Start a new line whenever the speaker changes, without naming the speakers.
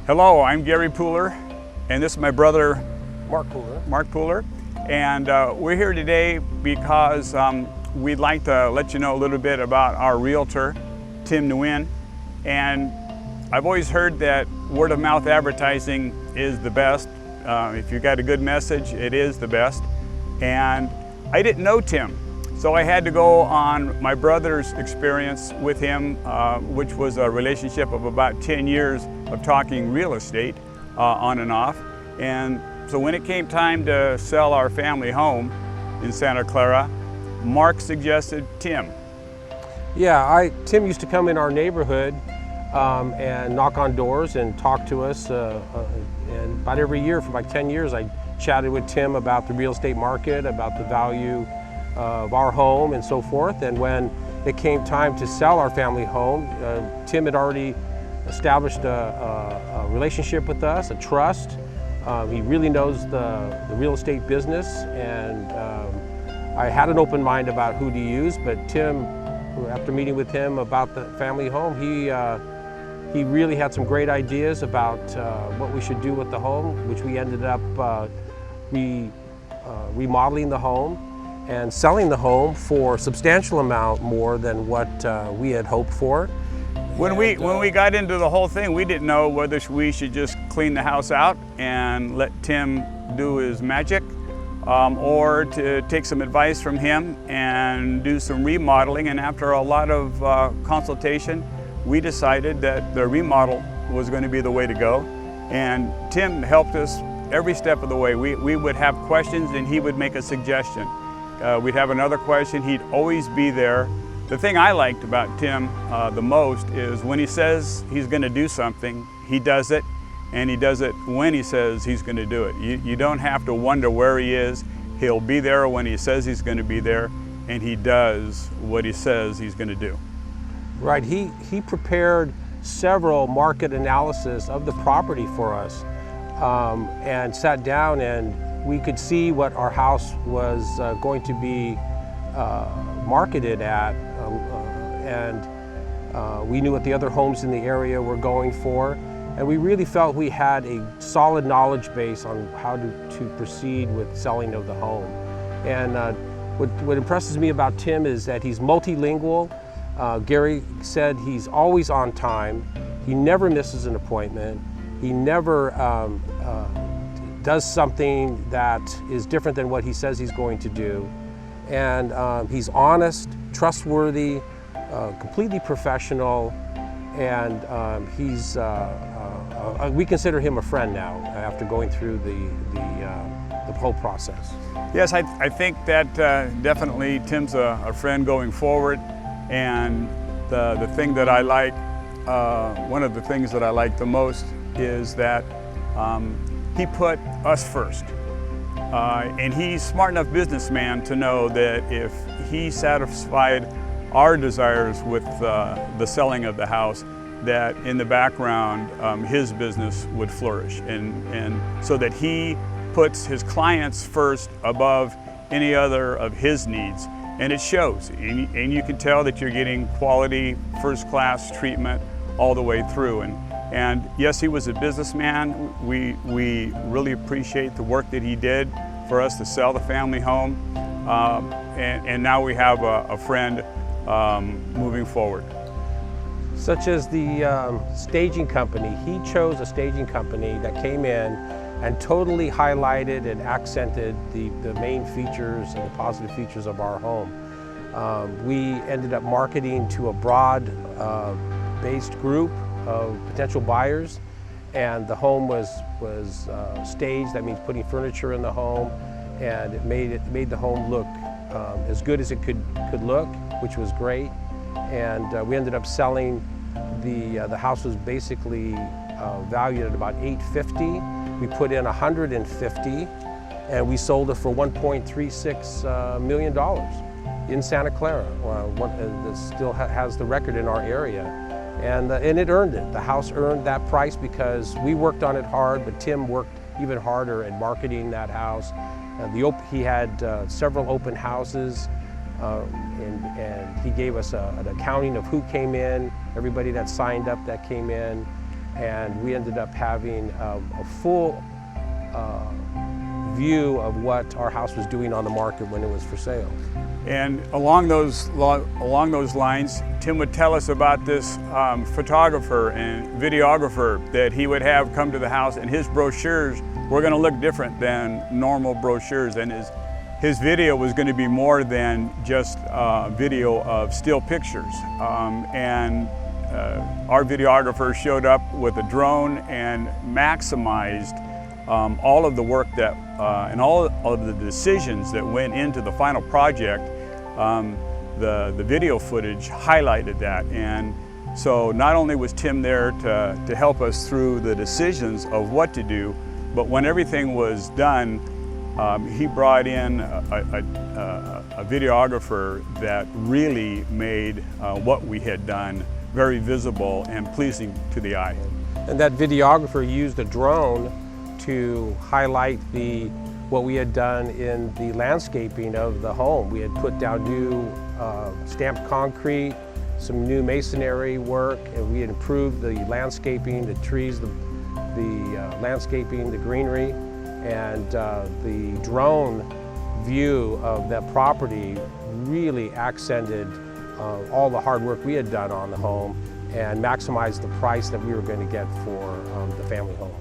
Hello, I'm Gary Pooler, and this is my brother
Mark Pooler.
And we're here today because we'd like to let you know a little bit about our realtor, Tim Nguyen. And I've always heard that word of mouth advertising is the best. If you've got a good message, it is the best. And I didn't know Tim, so I had to go on my brother's experience with him, which was a relationship of about 10 years of talking real estate on and off. And so when it came time to sell our family home in Santa Clara, Mark suggested Tim.
Yeah, Tim used to come in our neighborhood and knock on doors and talk to us. And about every year for like 10 years, I chatted with Tim about the real estate market, about the value of our home and so forth. And when it came time to sell our family home, Tim had already established a relationship with us, a trust. He really knows the real estate business, and I had an open mind about who to use, but Tim, after meeting with him about the family home, he really had some great ideas about what we should do with the home, which we ended up remodeling the home and selling the home for a substantial amount more than what we had hoped for.
When we got into the whole thing, we didn't know whether we should just clean the house out and let Tim do his magic, or to take some advice from him and do some remodeling. And after a lot of consultation, we decided that the remodel was going to be the way to go. And Tim helped us every step of the way. We would have questions and he would make a suggestion. We'd have another question, he'd always be there. The thing I liked about Tim the most is when he says he's going to do something, he does it, and he does it when he says he's going to do it. You don't have to wonder where he is. He'll be there when he says he's going to be there, and he does what he says he's going to do.
Right, he prepared several market analysis of the property for us, and sat down, and we could see what our house was going to be marketed at, and we knew what the other homes in the area were going for, and we really felt we had a solid knowledge base on how to proceed with selling of the home. And what impresses me about Tim is that he's multilingual. Gary said he's always on time. He never misses an appointment. He never does something that is different than what he says he's going to do. And he's honest, trustworthy, completely professional, and we consider him a friend now after going through the whole process.
Yes, I think that definitely Tim's a friend going forward. And the thing that I like, one of the things that I like the most is that he put us first. And he's a smart enough businessman to know that if he satisfied our desires with the selling of the house, that in the background his business would flourish. And so that he puts his clients first above any other of his needs. And it shows. And you can tell that you're getting quality, first-class treatment all the way through. And yes, he was a businessman. We really appreciate the work that he did for us to sell the family home. And now we have a friend moving forward.
Such as the staging company. He chose a staging company that came in and totally highlighted and accented the main features and the positive features of our home. We ended up marketing to a broad-based group of potential buyers, and the home was staged. That means putting furniture in the home, and it made the home look as good as it could look, which was great. And we ended up selling the house was basically valued at about $850. We put in $150, and we sold it for $1.36 million in Santa Clara. That still has the record in our area. And it earned it. The house earned that price because we worked on it hard, but Tim worked even harder at marketing that house. He had several open houses, and he gave us an accounting of who came in, everybody that signed up that came in. and we ended up having a full view of what our house was doing on the market when it was for sale.
And along those lines, Tim would tell us about this photographer and videographer that he would have come to the house, and his brochures were going to look different than normal brochures, and his video was going to be more than just video of still pictures. Our videographer showed up with a drone and maximized all of the work that and all of the decisions that went into the final project. The video footage highlighted that, and so not only was Tim there to help us through the decisions of what to do, but when everything was done, he brought in a videographer that really made what we had done very visible and pleasing to the eye.
And that videographer used a drone to highlight what we had done in the landscaping of the home. We had put down new stamped concrete, some new masonry work, and we had improved the landscaping, the trees, the landscaping, the greenery, and the drone view of that property really accented all the hard work we had done on the home and maximized the price that we were going to get for the family home.